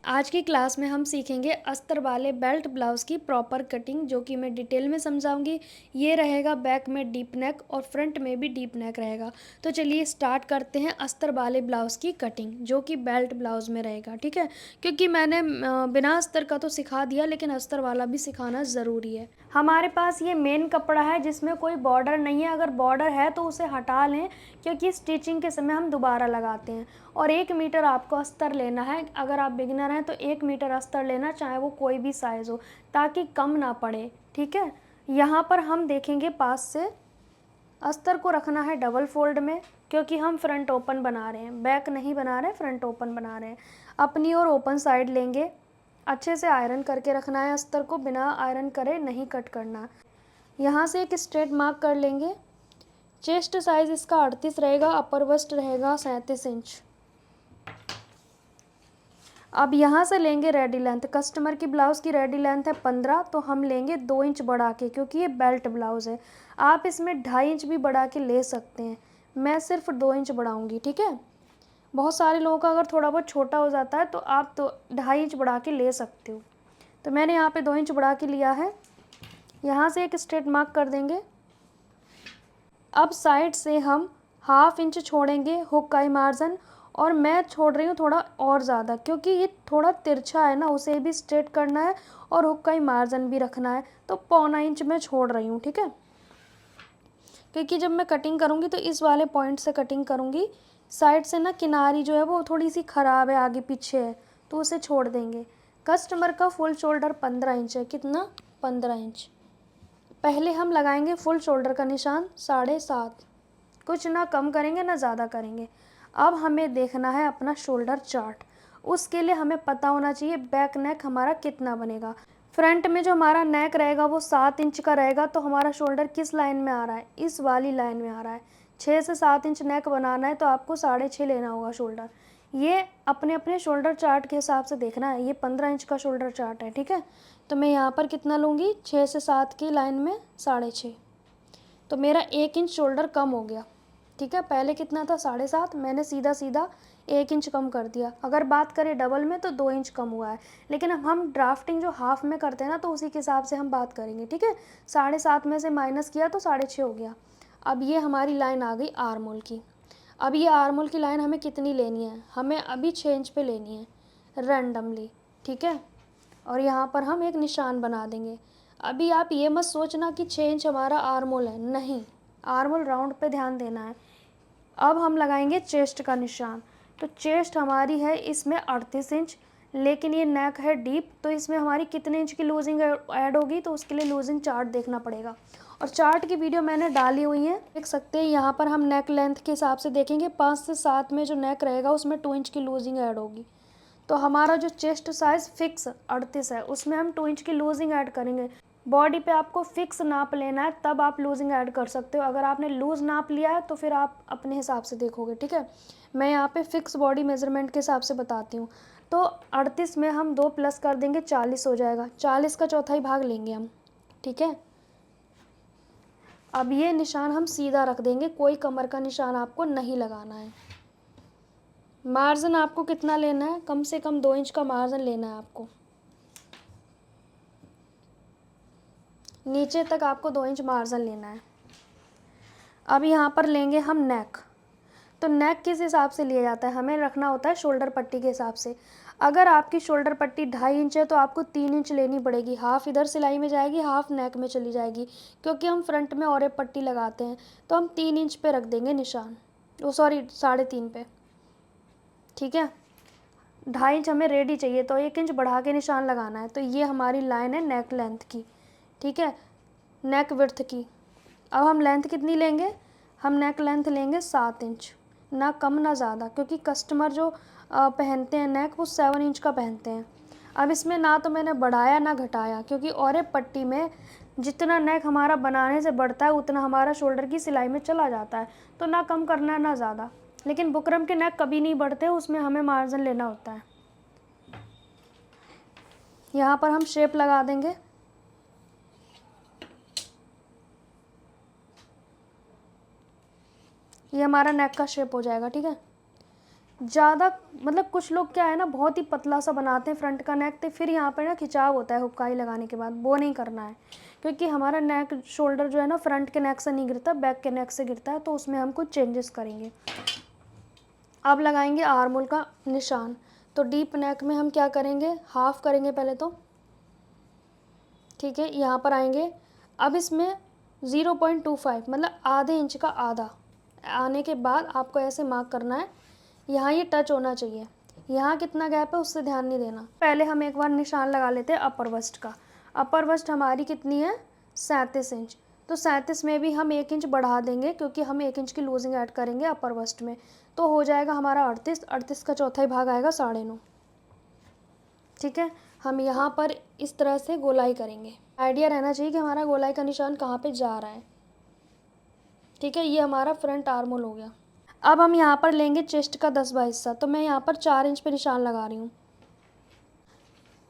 आज की क्लास में हम सीखेंगे अस्तर वाले बेल्ट ब्लाउज़ की प्रॉपर कटिंग, जो कि मैं डिटेल में समझाऊंगी। ये रहेगा बैक में डीप नेक और फ्रंट में भी डीप नेक रहेगा। तो चलिए स्टार्ट करते हैं अस्तर वाले ब्लाउज़ की कटिंग, जो कि बेल्ट ब्लाउज़ में रहेगा। ठीक है, क्योंकि मैंने बिना अस्तर का तो सिखा दिया, लेकिन अस्तर वाला भी सिखाना ज़रूरी है। हमारे पास ये मेन कपड़ा है जिसमें कोई बॉर्डर नहीं है। अगर बॉर्डर है तो उसे हटा लें, क्योंकि स्टिचिंग के समय हम दोबारा लगाते हैं। और 1 मीटर आपको अस्तर लेना है। अगर आप बिगिनर हैं तो 1 मीटर अस्तर लेना, चाहे वो कोई भी साइज़ हो, ताकि कम ना पड़े। ठीक है, यहाँ पर हम देखेंगे पास से अस्तर को रखना है डबल फोल्ड में, क्योंकि हम फ्रंट ओपन बना रहे हैं, बैक नहीं बना रहे हैं, फ्रंट ओपन बना रहे हैं। अपनी और ओपन साइड लेंगे। अच्छे से आयरन करके रखना है अस्तर को, बिना आयरन करे नहीं कट करना। यहाँ से एक स्ट्रेट मार्क कर लेंगे। चेस्ट साइज़ इसका 38 रहेगा, अपर वेस्ट रहेगा 37 इंच। अब यहाँ से लेंगे रेडी लेंथ। कस्टमर की ब्लाउज़ की रेडी लेंथ है 15, तो हम लेंगे 2 इंच बढ़ा के, क्योंकि ये बेल्ट ब्लाउज़ है। आप इसमें 2.5 इंच भी बढ़ा के ले सकते हैं, मैं सिर्फ 2 इंच बढ़ाऊँगी। ठीक है, बहुत सारे लोगों का अगर थोड़ा बहुत छोटा हो जाता है तो आप तो 2.5 इंच बढ़ा के ले सकते हो। तो मैंने यहाँ पे 2 इंच बढ़ा के लिया है। यहाँ से एक स्ट्रेट मार्क कर देंगे। अब साइड से हम 1/2 इंच छोड़ेंगे हुक का मार्जिन, और मैं छोड़ रही हूँ थोड़ा और ज़्यादा, क्योंकि ये थोड़ा तिरछा है ना, उसे भी स्ट्रेट करना है और हुक का मार्जिन भी रखना है। तो 1/4 इंच मैं छोड़ रही हूँ। ठीक है, क्योंकि जब मैं कटिंग करूँगी तो इस वाले पॉइंट से कटिंग करूँगी। साइड से ना किनारी जो है वो थोड़ी सी ख़राब है, आगे पीछे है, तो उसे छोड़ देंगे। कस्टमर का फुल शोल्डर 15 इंच है। कितना? 15 इंच। पहले हम लगाएंगे फुल शोल्डर का निशान 7.5, कुछ ना कम करेंगे ना ज़्यादा करेंगे। अब हमें देखना है अपना शोल्डर चार्ट। उसके लिए हमें पता होना चाहिए बैक नेक हमारा कितना बनेगा। फ्रंट में जो हमारा नेक रहेगा वो 7 इंच का रहेगा, तो हमारा शोल्डर किस लाइन में आ रहा है? इस वाली लाइन में आ रहा है। 6 से 7 इंच नेक बनाना है, तो आपको 6.5 लेना होगा शोल्डर। ये अपने अपने शोल्डर चार्ट के हिसाब से देखना है। ये 15 इंच का शोल्डर चार्ट है। ठीक है, तो मैं यहाँ पर कितना लूँगी? 6 से 7 की लाइन में 6.5, तो मेरा 1 इंच शोल्डर कम हो गया। ठीक है, पहले कितना था? 7.5, मैंने सीधा सीधा 1 इंच कम कर दिया। अगर बात करें डबल में तो 2 इंच कम हुआ है, लेकिन अब हम ड्राफ्टिंग जो हाफ में करते हैं ना, तो उसी के हिसाब से हम बात करेंगे। ठीक है, 7.5 में से माइनस किया तो 6.5 हो गया। अब ये हमारी लाइन आ गई आर्म होल की। अब ये आर्म होल की लाइन हमें कितनी लेनी है? हमें अभी 6 इंच पे लेनी है रैंडमली। ठीक है, और यहाँ पर हम एक निशान बना देंगे। अभी आप ये मत सोचना कि 6 इंच हमारा आर्म होल है, नहीं, आर्म होल राउंड पे ध्यान देना है। अब हम लगाएंगे चेस्ट का निशान। तो चेस्ट हमारी है इसमें 38 इंच, लेकिन ये नेक है डीप, तो इसमें हमारी कितने इंच की लूजिंग ऐड होगी? तो उसके लिए लूजिंग चार्ट देखना पड़ेगा, और चार्ट की वीडियो मैंने डाली हुई है, देख सकते हैं। यहाँ पर हम नेक लेंथ के हिसाब से देखेंगे, 5 से 7 में जो नेक रहेगा उसमें 2 इंच की लूजिंग ऐड होगी। तो हमारा जो चेस्ट साइज़ फिक्स 38 है, उसमें हम 2 इंच की लूजिंग ऐड करेंगे। बॉडी पे आपको फिक्स नाप लेना है, तब आप लूजिंग ऐड कर सकते हो। अगर आपने लूज़ नाप लिया है तो फिर आप अपने हिसाब से देखोगे। ठीक है, मैं यहाँ पे फिक्स बॉडी मेजरमेंट के हिसाब से बताती हूँ। तो 38 में हम 2 प्लस कर देंगे, 40 हो जाएगा। 40 का चौथाई भाग लेंगे हम। ठीक है, अब ये निशान हम सीधा रख देंगे, कोई कमर का निशान आपको नहीं लगाना है। मार्जिन आपको कितना लेना है? कम से कम 2 इंच का मार्जिन लेना है आपको। नीचे तक आपको 2 इंच मार्जिन लेना है। अब यहाँ पर लेंगे हम नेक। तो नेक किस हिसाब से लिया जाता है? हमें रखना होता है शोल्डर पट्टी के हिसाब से। अगर आपकी शोल्डर पट्टी 2.5 इंच है तो आपको 3 इंच लेनी पड़ेगी। हाफ इधर सिलाई में जाएगी, हाफ नेक में चली जाएगी, क्योंकि हम फ्रंट में और एक पट्टी लगाते हैं। तो हम 3 इंच पे रख देंगे निशान, ओ सॉरी 3.5 पे। ठीक है, 2.5 इंच हमें रेडी चाहिए, तो 1 इंच बढ़ा के निशान लगाना है। तो ये हमारी लाइन है नेक लेंथ की। ठीक है, नेक विड्थ की। अब हम लेंथ कितनी लेंगे? हम नेक लेंथ लेंगे 7 इंच, ना कम ना ज़्यादा, क्योंकि कस्टमर जो पहनते हैं नेक वो 7 इंच का पहनते हैं। अब इसमें ना तो मैंने बढ़ाया ना घटाया, क्योंकि और एक पट्टी में जितना नेक हमारा बनाने से बढ़ता है उतना हमारा शोल्डर की सिलाई में चला जाता है, तो ना कम करना है ना ज़्यादा। लेकिन बुकरम के नेक कभी नहीं बढ़ते, उसमें हमें मार्जिन लेना होता है। यहाँ पर हम शेप लगा देंगे। ये हमारा नेक का शेप हो जाएगा। ठीक है, ज़्यादा मतलब कुछ लोग क्या है ना, बहुत ही पतला सा बनाते हैं फ्रंट का नेक, तो फिर यहाँ पर ना खिंचाव होता है हुक्काई लगाने के बाद, वो नहीं करना है। क्योंकि हमारा नेक शोल्डर जो है ना फ्रंट के नेक से नहीं गिरता, बैक के नेक से गिरता है, तो उसमें हम कुछ चेंजेस करेंगे। अब लगाएंगे आर्म होल का निशान। तो डीप नेक में हम क्या करेंगे, हाफ करेंगे पहले तो, ठीक है। यहाँ पर आएंगे, अब इसमें 0.25 मतलब आधे इंच का आधा आने के बाद आपको ऐसे मार्क करना है, यहाँ ये टच होना चाहिए। यहाँ कितना गैप है उससे ध्यान नहीं देना। पहले हम एक बार निशान लगा लेते हैं अपर वस्ट का। अपर वस्ट हमारी कितनी है, 37 इंच। तो 37 में भी हम 1 इंच बढ़ा देंगे, क्योंकि हम 1 इंच की लूजिंग ऐड करेंगे अपर वस्ट में, तो हो जाएगा हमारा 38। 38 का चौथाई भाग आएगा 9.5। ठीक है, हम यहाँ पर इस तरह से गोलाई करेंगे। आइडिया रहना चाहिए कि हमारा गोलाई का निशान कहाँ पे जा रहा है। ठीक है, ये हमारा फ्रंट आर्म होल हो गया। अब हम यहाँ पर लेंगे चेस्ट का 10वां हिस्सा। तो मैं यहाँ पर 4 इंच पे निशान लगा रही हूँ।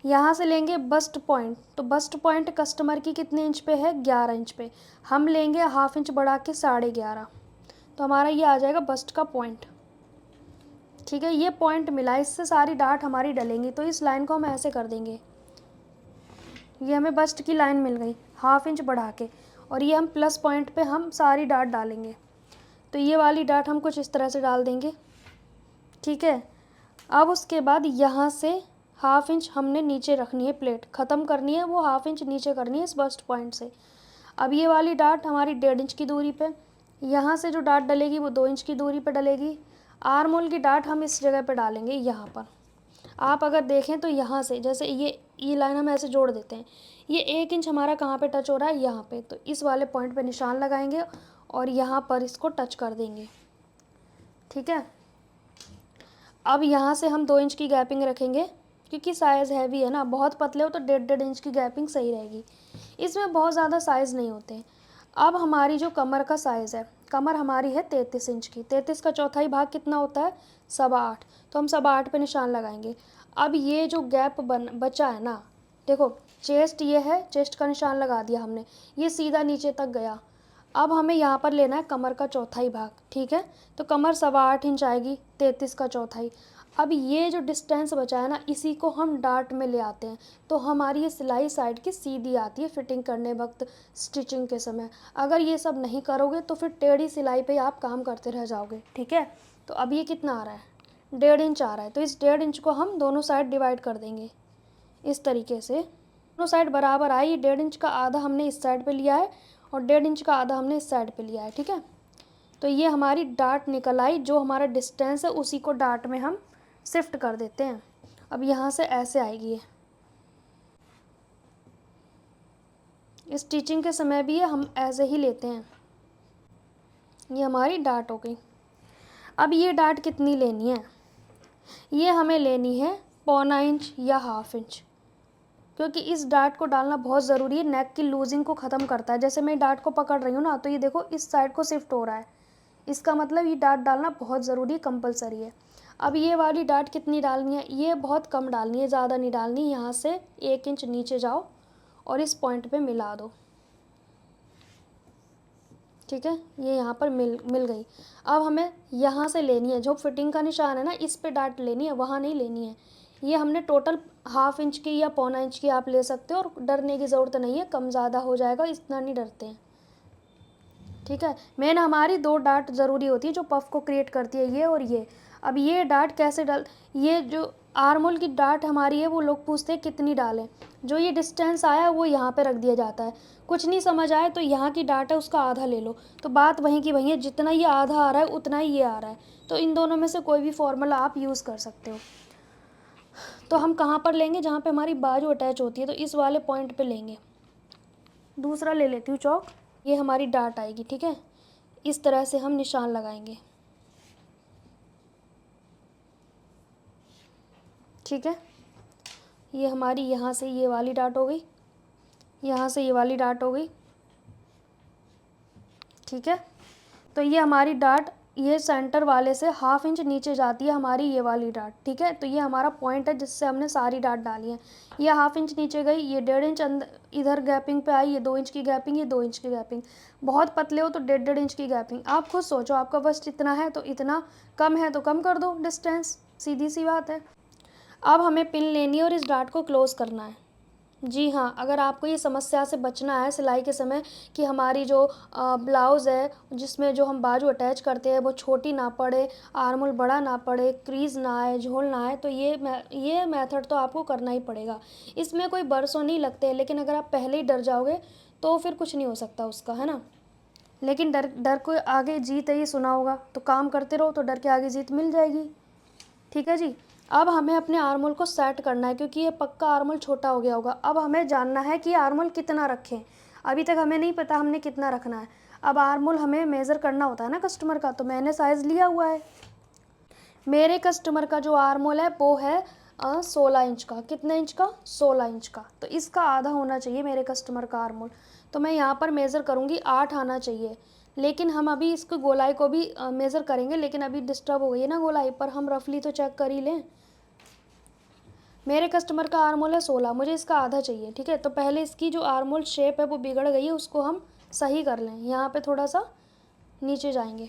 यहाँ से लेंगे बस्ट पॉइंट। तो बस्ट पॉइंट कस्टमर की कितने इंच पे है, 11 इंच पे। हम लेंगे हाफ इंच बढ़ा के 11.5। तो हमारा ये आ जाएगा बस्ट का पॉइंट। ठीक है, ये पॉइंट मिला, इससे सारी डार्ट हमारी डलेंगी। तो इस लाइन को हम ऐसे कर देंगे, ये हमें बस्ट की लाइन मिल गई हाफ इंच बढ़ा के, और ये हम प्लस पॉइंट पे हम सारी डार्ट डालेंगे। तो ये वाली डार्ट हम कुछ इस तरह से डाल देंगे। ठीक है, अब उसके बाद यहाँ से हाफ इंच हमने नीचे रखनी है, प्लेट ख़त्म करनी है, वो हाफ इंच नीचे करनी है इस बस्ट पॉइंट से। अब ये वाली डार्ट हमारी 1.5 इंच की दूरी पे, यहाँ से जो डार्ट डलेगी वो 2 इंच की दूरी पे डलेगी। आर्म होल की डार्ट हम इस जगह पे डालेंगे, यहाँ पर। आप अगर देखें तो यहाँ से जैसे ये लाइन हम ऐसे जोड़ देते हैं, ये 1 इंच हमारा कहाँ पे टच हो रहा है, यहाँ पे। तो इस वाले पॉइंट पे निशान लगाएंगे और यहाँ पर इसको टच कर देंगे। ठीक है, अब यहाँ से हम 2 इंच की गैपिंग रखेंगे, क्योंकि साइज़ हैवी है ना, बहुत पतले हो तो 1.5 इंच की गैपिंग सही रहेगी। इसमें बहुत ज़्यादा साइज़ नहीं होते हैं। अब हमारी जो कमर का साइज़ है, कमर हमारी है 33 इंच की। 33 का चौथाई भाग कितना होता है, 8.25। तो हम 8.25 पे निशान लगाएंगे। अब ये जो गैप बचा है ना, देखो चेस्ट ये है, चेस्ट का निशान लगा दिया हमने, ये सीधा नीचे तक गया। अब हमें यहाँ पर लेना है कमर का चौथाई भाग। ठीक है, तो कमर 8.25 इंच आएगी, 33 का चौथाई। अब ये जो डिस्टेंस बचा है ना, इसी को हम डार्ट में ले आते हैं, तो हमारी ये सिलाई साइड की सीधी आती है फिटिंग करने वक्त, स्टिचिंग के समय। अगर ये सब नहीं करोगे तो फिर टेढ़ी सिलाई पे आप काम करते रह जाओगे। ठीक है, तो अब ये कितना आ रहा है, 1.5 इंच आ रहा है। तो इस 1.5 इंच को हम दोनों साइड डिवाइड कर देंगे इस तरीके से। दोनों साइड बराबर आई, 1.5 इंच का आधा हमने इस साइड पे लिया है और 1.5 इंच का आधा हमने इस साइड पे लिया है। ठीक है, तो ये हमारी डार्ट निकल आई, जो हमारा डिस्टेंस है उसी को डार्ट में हम शिफ्ट कर देते हैं। अब यहाँ से ऐसे आएगी ये, स्टिचिंग के समय भी ये हम ऐसे ही लेते हैं। ये हमारी डार्ट हो गई। अब ये डार्ट कितनी लेनी है, ये हमें लेनी है 1.25 इंच या हाफ इंच, क्योंकि इस डार्ट को डालना बहुत ज़रूरी है, नेक की लूजिंग को ख़त्म करता है। जैसे मैं डार्ट को पकड़ रही हूँ ना, तो ये देखो इस साइड को शिफ्ट हो रहा है, इसका मतलब ये डार्ट डालना बहुत ज़रूरी है, कंपलसरी है। अब ये वाली डार्ट कितनी डालनी है, ये बहुत कम डालनी है, ज़्यादा नहीं डालनी। यहाँ से 1 इंच नीचे जाओ और इस पॉइंट पे मिला दो। ठीक है, ये यहाँ पर मिल गई। अब हमें यहाँ से लेनी है, जो फिटिंग का निशान है ना, इस पे डार्ट लेनी है, वहाँ नहीं लेनी है। ये हमने टोटल हाफ इंच की या 1.25 इंच की आप ले सकते हो, और डरने की ज़रूरत नहीं है, कम ज़्यादा हो जाएगा, इतना नहीं डरते हैं। ठीक है, मेन हमारी 2 डार्ट ज़रूरी होती है जो पफ को क्रिएट करती है, ये और ये। अब ये डार्ट कैसे डाल, ये जो आर्म होल की डार्ट हमारी है, वो लोग पूछते हैं कितनी डालें। जो ये डिस्टेंस आया वो यहाँ पे रख दिया जाता है। कुछ नहीं समझ आए तो यहाँ की डार्ट है उसका आधा ले लो, तो बात वहीं की वहीं है, जितना ये आधा आ रहा है उतना ही ये आ रहा है। तो इन दोनों में से कोई भी फॉर्मूला आप यूज़ कर सकते हो। तो हम कहाँ पर लेंगे, जहाँ पे हमारी बाजू अटैच होती है, तो इस वाले पॉइंट पे लेंगे। दूसरा ले लेती हूँ चौक, ये हमारी डार्ट आएगी। ठीक है, इस तरह से हम निशान लगाएंगे। ठीक है, ये हमारी यहाँ से ये वाली डार्ट हो गई, यहाँ से ये वाली डार्ट हो गई। ठीक है, तो ये हमारी डार्ट ये सेंटर वाले से 1/2 इंच नीचे जाती है हमारी ये वाली डाट, ठीक है। तो ये हमारा पॉइंट है जिससे हमने सारी डाट डाली है। ये 1/2 इंच नीचे गई, ये 1.5 इंच अंदर इधर गैपिंग पे आई, ये 2 इंच की गैपिंग, ये 2 इंच की गैपिंग। बहुत पतले हो तो 1.5 इंच की गैपिंग। आप खुद सोचो, आपका बस्ट इतना है तो इतना, कम है तो कम कर दो डिस्टेंस, सीधी सी बात है। अब हमें पिन लेनी है और इस डाट को क्लोज़ करना है। जी हाँ, अगर आपको ये समस्या से बचना है सिलाई के समय कि हमारी जो ब्लाउज़ है जिसमें जो हम बाजू अटैच करते हैं वो छोटी ना पड़े, आर्म होल बड़ा ना पड़े, क्रीज़ ना आए, झोल ना आए, तो ये मेथड तो आपको करना ही पड़ेगा। इसमें कोई बरसों नहीं लगते, लेकिन अगर आप पहले ही डर जाओगे तो फिर कुछ नहीं हो सकता उसका, है ना। लेकिन डर डर को आगे जीत है, ये सुना होगा। तो काम करते रहो तो डर के आगे जीत मिल जाएगी, ठीक है जी। अब हमें अपने आर्मोल को सेट करना है क्योंकि ये पक्का आर्मोल छोटा हो गया होगा। अब हमें जानना है कि आर्मोल कितना रखें। अभी तक हमें नहीं पता हमने कितना रखना है। अब आर्मोल हमें मेज़र करना होता है ना कस्टमर का, तो मैंने साइज़ लिया हुआ है। मेरे कस्टमर का जो आर्मोल है वो है 16 इंच का। कितने इंच का? 16 इंच का। तो इसका आधा होना चाहिए मेरे कस्टमर का आर्मोल। तो मैं यहाँ पर मेज़र करूँगी, 8 आना चाहिए। लेकिन हम अभी इसको गोलाई को भी मेज़र करेंगे, लेकिन अभी डिस्टर्ब हो गई है ना गोलाई, पर हम रफली तो चेक कर ही लें। मेरे कस्टमर का आर्मोल है 16, मुझे इसका आधा चाहिए, ठीक है। तो पहले इसकी जो आर्मोल शेप है वो बिगड़ गई है, उसको हम सही कर लें। यहाँ पे थोड़ा सा नीचे जाएंगे,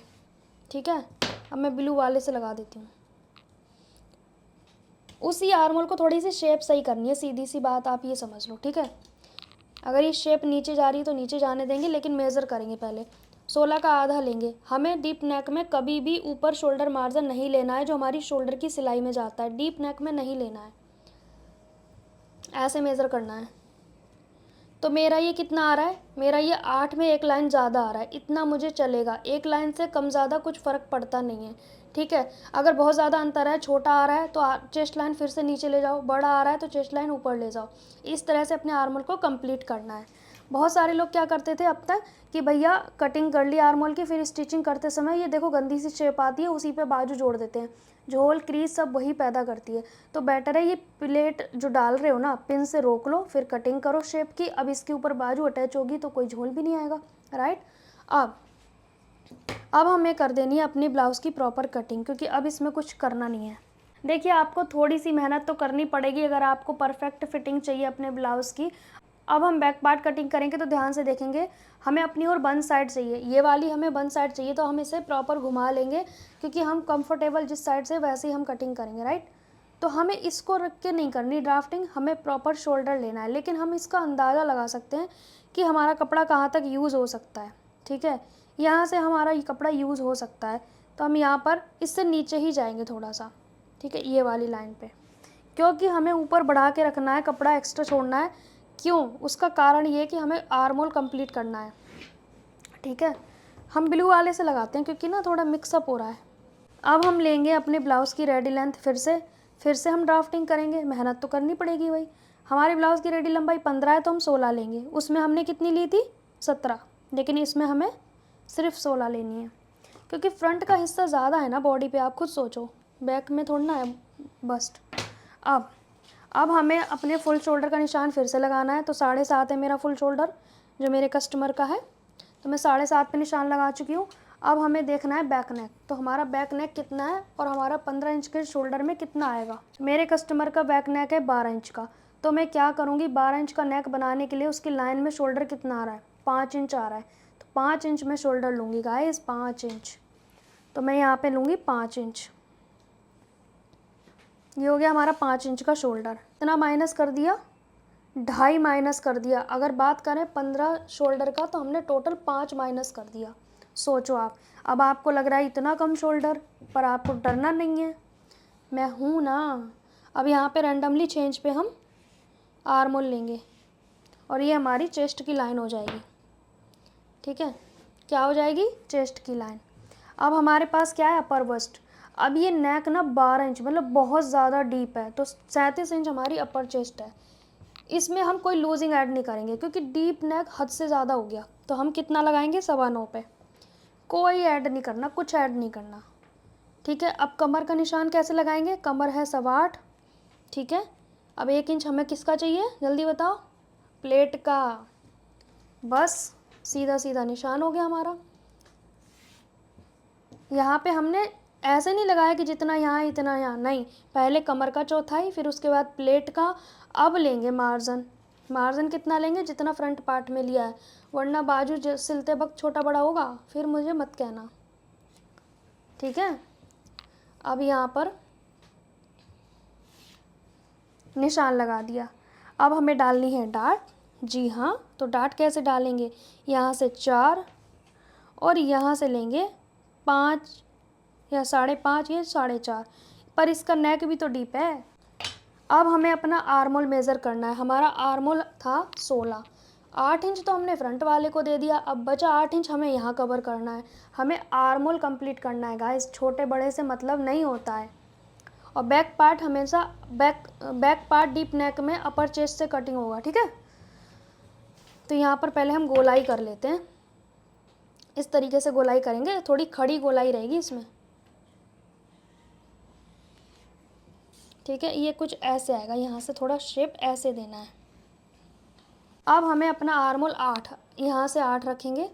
ठीक है। अब मैं ब्लू वाले से लगा देती हूँ। उसी आर्मोल को थोड़ी सी शेप सही करनी है, सीधी सी बात आप ये समझ लो, ठीक है। अगर ये शेप नीचे जा रही है तो नीचे जाने देंगे, लेकिन मेज़र करेंगे पहले। 16 का आधा लेंगे। हमें डीप नेक में कभी भी ऊपर शोल्डर मार्जिन नहीं लेना है जो हमारी शोल्डर की सिलाई में जाता है, डीप नेक में नहीं लेना है, ऐसे मेज़र करना है। तो मेरा ये कितना आ रहा है? मेरा ये 8 में 1 लाइन ज़्यादा आ रहा है, इतना मुझे चलेगा। 1 लाइन से कम ज़्यादा कुछ फ़र्क पड़ता नहीं है, ठीक है। अगर बहुत ज़्यादा अंतर है, छोटा आ रहा है तो चेस्ट लाइन फिर से नीचे ले जाओ, बड़ा आ रहा है तो चेस्ट लाइन ऊपर ले जाओ। इस तरह से अपने आर्मोल को कंप्लीट करना है। बहुत सारे लोग क्या करते थे अब तक कि भैया कटिंग कर ली आर्मोल की, फिर स्टिचिंग करते समय ये देखो गंदी सी शेप आती है, उसी पे बाजू जोड़ देते हैं। झोल क्रीज सब वही पैदा करती है। तो बेटर है ये प्लेट जो डाल रहे हो ना, पिन से रोक लो, फिर कटिंग करो शेप की। अब इसके ऊपर बाजू अटैच होगी तो कोई झोल भी नहीं आएगा, राइट। अब हमें कर देनी है अपनी ब्लाउज़ की प्रॉपर कटिंग, क्योंकि अब इसमें कुछ करना नहीं है। देखिए, आपको थोड़ी सी मेहनत तो करनी पड़ेगी अगर आपको परफेक्ट फिटिंग चाहिए अपने ब्लाउज़ की। अब हम बैक पार्ट कटिंग करेंगे तो ध्यान से देखेंगे, हमें अपनी ओर बन साइड चाहिए, ये वाली हमें बन साइड चाहिए, तो हम इसे प्रॉपर घुमा लेंगे क्योंकि हम कंफर्टेबल जिस साइड से वैसे ही हम कटिंग करेंगे, राइट। तो हमें इसको रख के नहीं करनी ड्राफ्टिंग, हमें प्रॉपर शोल्डर लेना है। लेकिन हम इसका अंदाज़ा लगा सकते हैं कि हमारा कपड़ा कहाँ तक यूज़ हो सकता है, ठीक है। यहाँ से हमारा ये कपड़ा यूज़ हो सकता है, तो हम यहाँ पर इससे नीचे ही जाएंगे थोड़ा सा, ठीक है, ये वाली लाइन पे, क्योंकि हमें ऊपर बढ़ा के रखना है, कपड़ा एक्स्ट्रा छोड़ना है। क्यों? उसका कारण ये कि हमें आर्मोल कंप्लीट करना है, ठीक है। हम ब्लू वाले से लगाते हैं क्योंकि ना थोड़ा मिक्सअप हो रहा है। अब हम लेंगे अपने ब्लाउज़ की रेडी लेंथ, फिर से हम ड्राफ्टिंग करेंगे, मेहनत तो करनी पड़ेगी भाई। हमारे ब्लाउज़ की रेडी लंबाई 15 है तो हम 16 लेंगे। उसमें हमने कितनी ली थी? 17, लेकिन इसमें हमें सिर्फ 16 लेनी है क्योंकि फ्रंट का हिस्सा ज़्यादा है ना बॉडी पे, आप खुद सोचो, बैक में थोड़ा ना है बस्ट। अब हमें अपने फुल शोल्डर का निशान फिर से लगाना है। तो 7.5 है मेरा फुल शोल्डर जो मेरे कस्टमर का है, तो मैं 7.5 पे निशान लगा चुकी हूँ। अब हमें देखना है बैक नेक, तो हमारा बैक नेक कितना है और हमारा 15 इंच के शोल्डर में कितना आएगा। मेरे कस्टमर का बैक नेक है 12 इंच का, तो मैं क्या करूँगी, 12 इंच का नेक बनाने के लिए उसकी लाइन में शोल्डर कितना आ रहा है? 5 इंच आ रहा है, तो 5 इंच में शोल्डर लूँगी गाइस, 5 इंच। तो मैं यहाँ पे लूँगी 5 इंच, ये हो गया हमारा 5 इंच का शोल्डर। इतना माइनस कर दिया, 2.5 माइनस कर दिया। अगर बात करें 15 शोल्डर का तो हमने टोटल 5 माइनस कर दिया। सोचो आप, अब आपको लग रहा है इतना कम शोल्डर, पर आपको डरना नहीं है, मैं हूँ ना। अब यहाँ पे रैंडमली चेंज पे हम आर्मोल लेंगे और ये हमारी चेस्ट की लाइन हो जाएगी, ठीक है। क्या हो जाएगी? चेस्ट की लाइन। अब हमारे पास क्या है? अपर बस्ट। अब ये नेक ना 12 इंच मतलब बहुत ज़्यादा डीप है, तो 37 इंच हमारी अपर चेस्ट है। इसमें हम कोई लूजिंग ऐड नहीं करेंगे क्योंकि डीप नेक हद से ज़्यादा हो गया, तो हम कितना लगाएंगे? 9.25 पे। कोई ऐड नहीं करना, कुछ ऐड नहीं करना, ठीक है। अब कमर का निशान कैसे लगाएंगे? कमर है 8.25, ठीक है। अब 1 इंच हमें किसका चाहिए, जल्दी बताओ? प्लेट का। बस सीधा सीधा निशान हो गया हमारा। यहाँ पे हमने ऐसे नहीं लगाया कि जितना यहाँ इतना यहाँ, नहीं, पहले कमर का चौथाई, फिर उसके बाद प्लेट का। अब लेंगे मार्जिन। मार्जिन कितना लेंगे? जितना फ्रंट पार्ट में लिया है, वरना बाजू सिलते वक्त छोटा बड़ा होगा, फिर मुझे मत कहना, ठीक है। अब यहाँ पर निशान लगा दिया। अब हमें डालनी है डाट। जी हाँ, तो डाट कैसे डालेंगे? यहाँ से 4 और यहाँ से लेंगे 5 या 5.5 या 4.5, पर इसका नेक भी तो डीप है। अब हमें अपना आर्मोल मेज़र करना है। हमारा आर्मोल था 16, 8 इंच तो हमने फ्रंट वाले को दे दिया, अब बचा 8 इंच हमें यहाँ कवर करना है। हमें आर्मोल कंप्लीट करना है गाइस, छोटे बड़े से मतलब नहीं होता है। और बैक पार्ट हमेशा बैक पार्ट डीप नेक में अपर चेस्ट से कटिंग होगा, ठीक है। तो यहाँ पर पहले हम गोलाई कर लेते हैं। इस तरीके से गोलाई करेंगे, थोड़ी खड़ी गोलाई रहेगी इसमें, ठीक है। ये कुछ ऐसे आएगा, यहाँ से थोड़ा शेप ऐसे देना है। अब हमें अपना आर्मोल 8, यहाँ से 8 रखेंगे,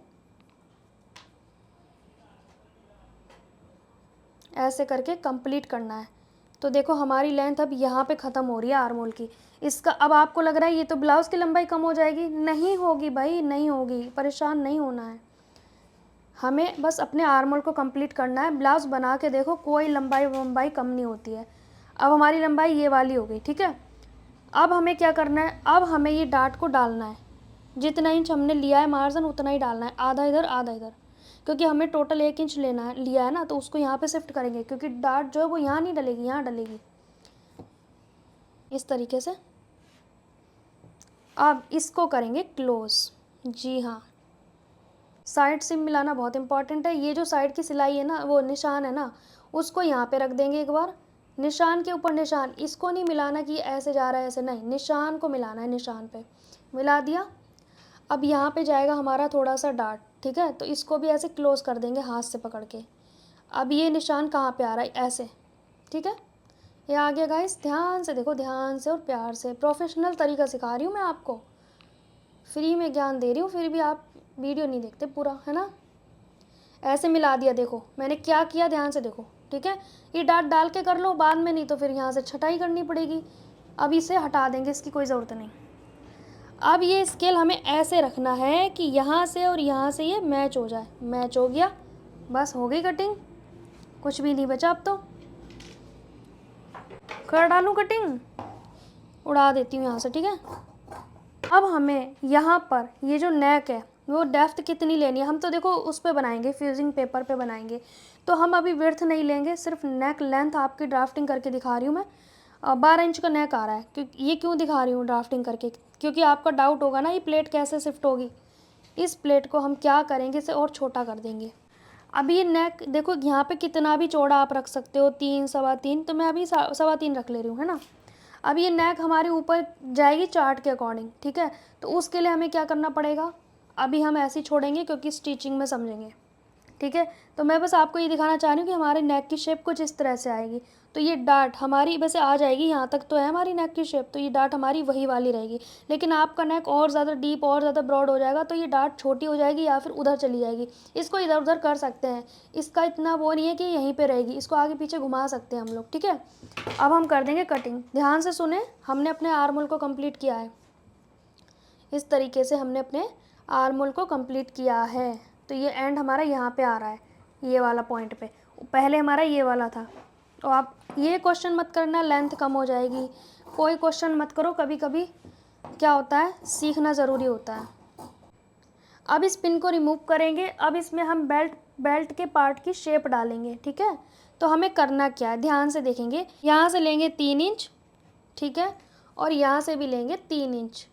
ऐसे करके कंप्लीट करना है। तो देखो हमारी लेंथ अब यहाँ पे ख़त्म हो रही है आर्मोल की। इसका अब आपको लग रहा है ये तो ब्लाउज़ की लंबाई कम हो जाएगी, नहीं होगी भाई, नहीं होगी, परेशान नहीं होना है। हमें बस अपने आर्मोल को कंप्लीट करना है। ब्लाउज़ बना के देखो, कोई लंबाई कम नहीं होती है। अब हमारी लंबाई ये वाली हो गई, ठीक है। अब हमें क्या करना है? अब हमें ये डाट को डालना है, जितना इंच हमने लिया है मार्जिन उतना ही डालना है, आधा इधर आधा इधर, क्योंकि हमें टोटल 1 इंच लिया है ना, तो उसको यहाँ पे शिफ्ट करेंगे, क्योंकि डाट जो है वो यहाँ नहीं डलेगी, यहाँ डलेगी, इस तरीके से। अब इसको करेंगे क्लोज। जी हाँ, साइड सिम मिलाना बहुत इंपॉर्टेंट है। ये जो साइड की सिलाई है ना, वो निशान है ना, उसको यहाँ पे रख देंगे एक बार, निशान के ऊपर निशान। इसको नहीं मिलाना कि ऐसे जा रहा है ऐसे, नहीं, निशान को मिलाना है, निशान पे मिला दिया। अब यहाँ पे जाएगा हमारा थोड़ा सा डाट, ठीक है, तो इसको भी ऐसे क्लोज कर देंगे हाथ से पकड़ के। अब ये निशान कहाँ पे आ रहा है? ऐसे, ठीक है, ये आ गया गाइस। ध्यान से देखो, ध्यान से और प्यार से, प्रोफेशनल तरीका सिखा रही हूँ मैं आपको, फ्री में ज्ञान दे रही हूँ, फिर भी आप वीडियो नहीं देखते पूरा, है ना। ऐसे मिला दिया, देखो मैंने क्या किया, ध्यान से देखो, ठीक है। ये डाट डाल के कर लो बाद में, नहीं तो फिर यहाँ से छटाई करनी पड़ेगी। अब इसे हटा देंगे, इसकी कोई ज़रूरत नहीं। अब ये स्केल हमें ऐसे रखना है कि यहाँ से और यहाँ से ये मैच हो जाए। मैच हो गया, बस हो गई कटिंग, कुछ भी नहीं बचा अब तो। कर डालूँ कटिंग, उड़ा देती हूँ यहाँ से, ठीक है। अब हमें यहाँ पर ये जो नेक है वो डेप्थ कितनी लेनी है? हम तो देखो उस पे बनाएंगे, फ्यूजिंग पेपर पे बनाएंगे, तो हम अभी विड्थ नहीं लेंगे, सिर्फ नेक लेंथ आपकी ड्राफ्टिंग करके दिखा रही हूँ मैं। 12 इंच का नेक आ रहा है, क्योंकि ये क्यों दिखा रही हूँ ड्राफ्टिंग करके, क्योंकि आपका डाउट होगा ना ये प्लेट कैसे शिफ्ट होगी। इस प्लेट को हम क्या करेंगे, इसे और छोटा कर देंगे। अभी ये नेक देखो, यहाँ पे कितना भी चौड़ा आप रख सकते हो, 3, 3.25, तो मैं अभी 3.25 रख ले रही हूँ, है ना। अब ये नेक हमारे ऊपर जाएगी चार्ट के अकॉर्डिंग, ठीक है। तो उसके लिए हमें क्या करना पड़ेगा? अभी हम ऐसे ही छोड़ेंगे क्योंकि स्टिचिंग में समझेंगे, ठीक है। तो मैं बस आपको ये दिखाना चाह रही हूँ कि हमारे नेक की शेप कुछ इस तरह से आएगी। तो ये डाट हमारी वैसे आ जाएगी, यहाँ तक तो है हमारी नेक की शेप, तो ये डाट हमारी वही वाली रहेगी। लेकिन आपका नेक और ज़्यादा डीप और ज़्यादा ब्रॉड हो जाएगा, तो ये डाट छोटी हो जाएगी या फिर उधर चली जाएगी। इसको इधर उधर कर सकते हैं, इसका इतना वो नहीं है कि यहीं पर रहेगी, इसको आगे पीछे घुमा सकते हैं हम लोग, ठीक है। अब हम कर देंगे कटिंग। ध्यान से सुने, हमने अपने आर्मोल को कंप्लीट किया है, इस तरीके से हमने अपने आर्मोल को कंप्लीट किया है। तो ये एंड हमारा यहाँ पे आ रहा है, ये वाला पॉइंट पे, पहले हमारा ये वाला था। तो आप ये क्वेश्चन मत करना लेंथ कम हो जाएगी, कोई क्वेश्चन मत करो। कभी कभी क्या होता है, सीखना ज़रूरी होता है। अब इस पिन को रिमूव करेंगे। अब इसमें हम बेल्ट के पार्ट की शेप डालेंगे, ठीक है। तो हमें करना क्या है, ध्यान से देखेंगे। यहाँ से लेंगे 3 इंच, ठीक है, और यहाँ से भी लेंगे 3 इंच।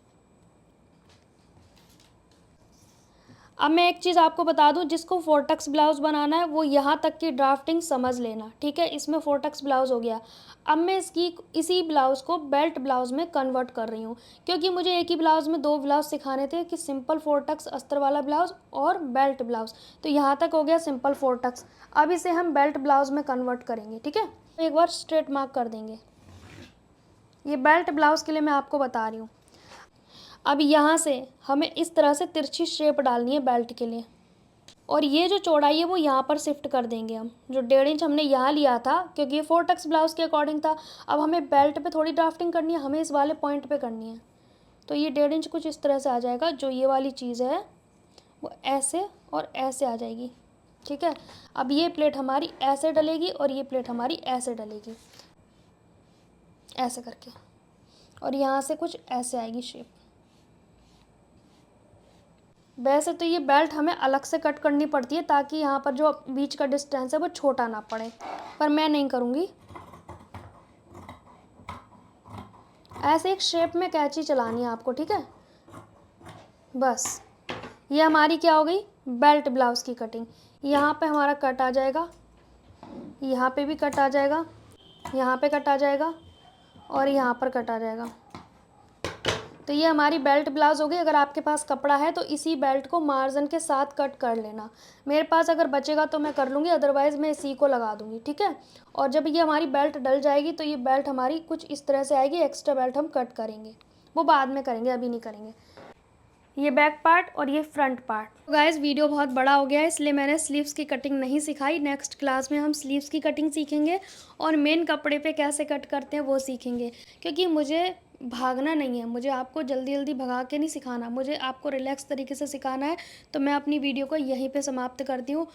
अब मैं एक चीज़ आपको बता दूं, जिसको फोर्टक्स ब्लाउज़ बनाना है वो यहाँ तक की ड्राफ्टिंग समझ लेना, ठीक है। इसमें फोर्टक्स ब्लाउज़ हो गया। अब मैं इसी ब्लाउज़ को बेल्ट ब्लाउज़ में कन्वर्ट कर रही हूँ, क्योंकि मुझे एक ही ब्लाउज़ में 2 ब्लाउज़ सिखाने थे, कि सिंपल फोर्टक्स अस्तर वाला ब्लाउज़ और बेल्ट ब्लाउज़। तो यहाँ तक हो गया सिंपल फोर्टक्स। अब इसे हम बेल्ट ब्लाउज़ में कन्वर्ट करेंगे, ठीक है। तो एक बार स्ट्रेट मार्क कर देंगे। ये बेल्ट ब्लाउज़ के लिए मैं आपको बता रही हूँ। अब यहाँ से हमें इस तरह से तिरछी शेप डालनी है बेल्ट के लिए, और ये जो चौड़ाई है वो यहाँ पर शिफ्ट कर देंगे हम। जो 1.5 इंच हमने यहाँ लिया था क्योंकि ये 4 टक्स ब्लाउज़ के अकॉर्डिंग था, अब हमें बेल्ट पे थोड़ी ड्राफ्टिंग करनी है, हमें इस वाले पॉइंट पे करनी है। तो ये 1.5 इंच कुछ इस तरह से आ जाएगा। जो ये वाली चीज़ है वो ऐसे और ऐसे आ जाएगी, ठीक है। अब ये प्लेट हमारी ऐसे डलेगी और ये प्लेट हमारी ऐसे डलेगी, ऐसे करके, और यहाँ से कुछ ऐसे आएगी शेप। वैसे तो ये बेल्ट हमें अलग से कट करनी पड़ती है ताकि यहाँ पर जो बीच का डिस्टेंस है वो छोटा ना पड़े, पर मैं नहीं करूँगी। ऐसे एक शेप में कैंची चलानी है आपको, ठीक है। बस ये हमारी क्या हो गई, बेल्ट ब्लाउज़ की कटिंग। यहाँ पे हमारा कट आ जाएगा, यहाँ पे भी कट आ जाएगा, यहाँ पे कट आ जाएगा और यहाँ पर कट आ जाएगा। तो ये हमारी बेल्ट ब्लाउज़ हो गई। अगर आपके पास कपड़ा है तो इसी बेल्ट को मार्जिन के साथ कट कर लेना। मेरे पास अगर बचेगा तो मैं कर लूँगी, अदरवाइज़ मैं इसी को लगा दूँगी, ठीक है। और जब ये हमारी बेल्ट डल जाएगी तो ये बेल्ट हमारी कुछ इस तरह से आएगी। एक्स्ट्रा बेल्ट हम कट करेंगे, वो बाद में करेंगे, अभी नहीं करेंगे। ये बैक पार्ट और ये फ्रंट पार्ट। तो गाइस वीडियो बहुत बड़ा हो गया है, इसलिए मैंने स्लीव्स की कटिंग नहीं सिखाई। नेक्स्ट क्लास में हम स्लीव्स की कटिंग सीखेंगे और मेन कपड़े पे कैसे कट करते हैं वो सीखेंगे। क्योंकि मुझे भागना नहीं है, मुझे आपको जल्दी जल्दी भगा के नहीं सिखाना, मुझे आपको रिलैक्स तरीके से सिखाना है। तो मैं अपनी वीडियो को यहीं पे समाप्त करती हूँ।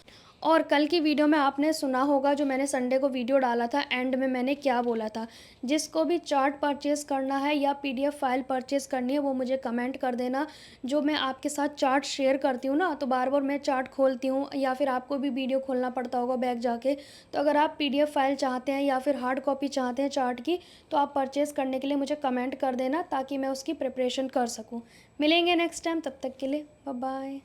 और कल की वीडियो में आपने सुना होगा जो मैंने संडे को वीडियो डाला था, एंड में मैंने क्या बोला था। जिसको भी चार्ट परचेज़ करना है या PDF फाइल परचेज़ करनी है वो मुझे कमेंट कर देना। जो मैं आपके साथ चार्ट शेयर करती हूँ ना, तो बार बार मैं चार्ट खोलती हूँ या फिर आपको भी वीडियो खोलना पड़ता होगा बैग जाके। तो अगर आप PDF फाइल चाहते हैं या फिर हार्ड कॉपी चाहते हैं चार्ट की, तो आप परचेज़ करने के लिए मुझे कमेंट कर देना ताकि मैं उसकी प्रिपरेशन कर सकूँ। मिलेंगे नेक्स्ट टाइम, तब तक के लिए बाय बाय।